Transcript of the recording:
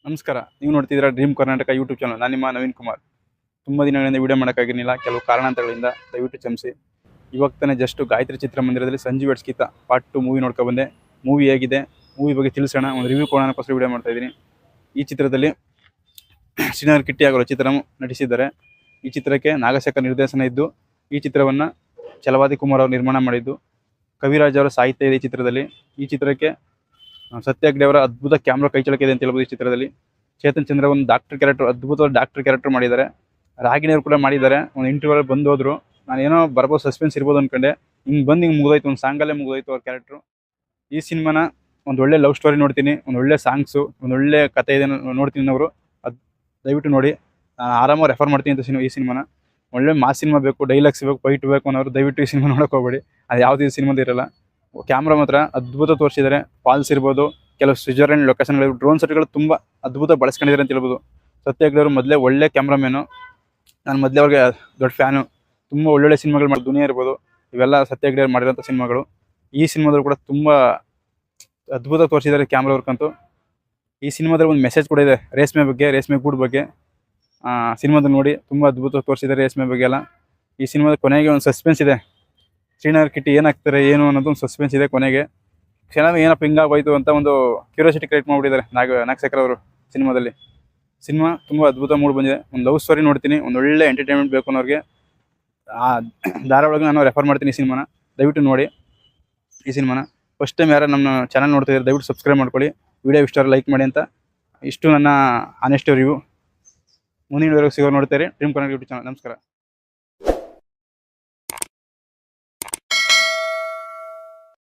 ನಮಸ್ಕಾರ. ನೀವು ನೋಡ್ತಿದ್ದೀರಾ ಡ್ರೀಮ್ ಕರ್ನಾಟಕ ಯೂಟ್ಯೂಬ್ ಚಾನಲ್. ನಾನು ನಿಮ್ಮ ನವೀನ್ ಕುಮಾರ್. ತುಂಬ ದಿನಗಳಿಂದ ವಿಡಿಯೋ ಮಾಡೋಕ್ಕಾಗಿರಲಿಲ್ಲ, ಕೆಲವು ಕಾರಣಾಂತರಗಳಿಂದ. ದಯವಿಟ್ಟು ಕ್ಷಮಿಸಿ. ಇವಾಗ ತಾನೇ ಜಸ್ಟ್ ಗಾಯತ್ರಿ ಚಿತ್ರಮಂದಿರದಲ್ಲಿ Sanju weds Geetha part 2 movie ನೋಡ್ಕೊಬಂದೆ. ಮೂವಿ ಹೇಗಿದೆ, ಮೂವಿ ಬಗ್ಗೆ ತಿಳಿಸೋಣ, ಒಂದು ರಿವ್ಯೂ ಕೊಡೋಣಕ್ಕೋಸ್ಕರ ವಿಡಿಯೋ ಮಾಡ್ತಾಯಿದ್ದೀನಿ. ಈ ಚಿತ್ರದಲ್ಲಿ ಶ್ರೀನಗರ್ ಕಿಟ್ಟಿ ಹಾಗೂ ರಚಿತಾ ನಟಿಸಿದ್ದಾರೆ. ಈ ಚಿತ್ರಕ್ಕೆ ನಾಗಶೇಖರ್ ನಿರ್ದೇಶನ ಇದ್ದು, ಈ ಚಿತ್ರವನ್ನು ಛಲವಾದಿ ಕುಮಾರ್ ಅವರು ನಿರ್ಮಾಣ ಮಾಡಿದ್ದು. ಕವಿರಾಜ್ ಅವರ ಸಾಹಿತ್ಯ ಇದೆ ಈ ಚಿತ್ರದಲ್ಲಿ. ಈ ಚಿತ್ರಕ್ಕೆ ಸತ್ಯ ಹೆಗ್ಡೆ ಅವರ ಅದ್ಭುತ ಕ್ಯಾಮ್ರಾ ಕೈಚಳಕ ಇದೆ ಅಂತ ಹೇಳ್ಬೋದು. ಈ ಚಿತ್ರದಲ್ಲಿ ಚೇತನ್ ಚಂದ್ರ ಒಂದು ಡಾಕ್ಟರ್ ಕ್ಯಾರೆಕ್ಟರ್, ಅದ್ಭುತವಾದ ಡಾಕ್ಟರ್ ಕ್ಯಾರೆಕ್ಟರ್ ಮಾಡಿದ್ದಾರೆ. ರಾಗಿಣಿಯವರು ಕೂಡ ಮಾಡಿದ್ದಾರೆ. ಒಂದು ಇಂಟರ್ವ್ಯೂಲ್ಲಿ ಬಂದು ಹೋದ್ರು. ನಾನು ಏನೋ ಬರ್ಬೋದು, ಸಸ್ಪೆನ್ಸ್ ಇರ್ಬೋದು ಅಂದ್ಕೊಂಡೆ. ಹಿಂಗೆ ಮುಗಿದೋಯ್ತು, ಒಂದು ಸಾಂಗಲ್ಲೇ ಮುಗಿದೋಯ್ತು ಅವ್ರ ಕ್ಯಾರೆಕ್ಟ್ರು. ಈ ಸಿನಿಮಾನ ಒಂದು ಒಳ್ಳೆ ಲವ್ ಸ್ಟೋರಿ ನೋಡ್ತೀನಿ, ಒಂದು ಒಳ್ಳೆ ಸಾಂಗ್ಸು, ಒಂದು ಒಳ್ಳೆ ಕಥೆ ಇದೆ ನೋಡ್ತೀನಿ ಅವರು. ಅದು ದಯವಿಟ್ಟು ನೋಡಿ. ನಾನು ಆರಾಮಾಗಿ ರೆಫರ್ ಮಾಡ್ತೀನಿ ಅಂತ ಈ ಸಿನಿಮಾನ. ಒಳ್ಳೆ ಮಾಸ್ ಸಿನಿಮಾ ಬೇಕು, ಡೈಲಾಗ್ಸ್ ಬೇಕು, ಫೈಟ್ ಬೇಕು ಅನ್ನೋರು ದಯವಿಟ್ಟು ಈ ಸಿನಿಮಾ ನೋಡೋಕೆ ಹೋಗ್ಬೇಡಿ. ಅದು ಯಾವುದೇ ಸಿನಿಮಾದ ಇರಲ್ಲ. ಕ್ಯಾಮ್ರಾ ಮಾತ್ರ ಅದ್ಭುತ ತೋರಿಸಿದ್ದಾರೆ. ಫಾಲ್ಸ್ ಇರ್ಬೋದು, ಕೆಲವು ಸ್ವಿಟ್ಜರ್ಲೆಂಡ್ ಲೊಕೇಶನ್ಗಳು, ಡ್ರೋನ್ ಸೆಟ್ಗಳು ತುಂಬ ಅದ್ಭುತ ಬಳಸ್ಕೊಂಡಿದ್ದಾರೆ ಅಂತ ಹೇಳ್ಬೋದು. ಸತ್ಯ ಹೆಗ್ಡೆ ಅವರು ಮೊದಲೇ ಒಳ್ಳೆ ಕ್ಯಾಮ್ರಾಮ್ಯಾನು. ನಾನು ಮೊದಲೇ ಅವ್ರಿಗೆ ದೊಡ್ಡ ಫ್ಯಾನು. ತುಂಬ ಒಳ್ಳೊಳ್ಳೆ ಸಿನಿಮಾಗಳು ಮಾಡಿ, ದುನಿಯಾ ಇರ್ಬೋದು, ಇವೆಲ್ಲ ಸತ್ಯ ಹೆಗ್ಡೆ ಅವ್ರು ಮಾಡಿರೋಂಥ ಸಿನಿಮಾಗಳು. ಈ ಸಿನಿಮಾದಲ್ಲಿ ಕೂಡ ತುಂಬ ಅದ್ಭುತ ತೋರಿಸಿದ್ದಾರೆ ಕ್ಯಾಮ್ರಾ ವರ್ಕ್ ಅಂತೂ. ಈ ಸಿನಿಮಾದಲ್ಲಿ ಒಂದು ಮೆಸೇಜ್ ಕೂಡ ಇದೆ ರೇಷ್ಮೆ ಬಗ್ಗೆ, ರೇಷ್ಮೆ ಗೂಡು ಬಗ್ಗೆ. ಸಿನಿಮಾದಲ್ಲಿ ನೋಡಿ, ತುಂಬ ಅದ್ಭುತ ತೋರಿಸಿದ್ದಾರೆ ರೇಷ್ಮೆ ಬಗ್ಗೆ ಎಲ್ಲ. ಈ ಸಿನಿಮಾದ ಕೊನೆಗೆ ಒಂದು ಸಸ್ಪೆನ್ಸ್ ಇದೆ. ಶ್ರೀನಗರ್ ಕಿಟ್ಟಿ ಏನಾಗ್ತಾರೆ ಏನು ಅನ್ನೋದು ಒಂದು ಸಸ್ಪೆನ್ಸ್ ಇದೆ ಕೊನೆಗೆ. ಕ್ಷಣವೇ ಏನಪ್ಪ ಹಿಂಗಾಗೋಯ್ತು ಅಂತ ಒಂದು ಕ್ಯೂರಿಯಾಸಿಟಿ ಕ್ರಿಯೇಟ್ ಮಾಡಿಬಿಟ್ಟಿದ್ದಾರೆ ನಾಗಶೇಖರ್ ಅವರು ಸಿನಿಮಾದಲ್ಲಿ. ಸಿನಿಮಾ ತುಂಬ ಅದ್ಭುತ ಮೂಡ್ ಬಂದಿದೆ. ಒಂದು ಲವ್ ಸ್ಟೋರಿ ನೋಡ್ತೀನಿ, ಒಂದು ಒಳ್ಳೆ ಎಂಟರ್ಟೈನ್ಮೆಂಟ್ ಬೇಕು ಅನ್ನೋರಿಗೆ ಧಾರಾವಾಳಗೆ ನಾನು ರೆಫರ್ ಮಾಡ್ತೀನಿ ಈ ಸಿನಿಮಾನ. ದಯವಿಟ್ಟು ನೋಡಿ ಈ ಸಿನಿಮಾನ. ಫಸ್ಟ್ ಟೈಮ್ ಯಾರು ನಮ್ಮ ಚಾನಲ್ ನೋಡ್ತಿದ್ದಾರೆ ದಯವಿಟ್ಟು ಸಬ್ಸ್ಕ್ರೈಬ್ ಮಾಡ್ಕೊಳ್ಳಿ. ವಿಡಿಯೋ ಇಷ್ಟ ಲೈಕ್ ಮಾಡಿ ಅಂತ. ಇಷ್ಟು ನನ್ನ ಆನೆಸ್ಟ್ ರಿವ್ಯೂ. ಮುಂದಿನ ವಿಡಿಯೋಗೆ ಸಿಗೋ ನೋಡ್ತಾರೆ ಡ್ರೀಮ್ ಕರ್ನಾಟಕ ಯೂಟ್ಯೂಬ್ ಚಾನಲ್. ನಮಸ್ಕಾರ.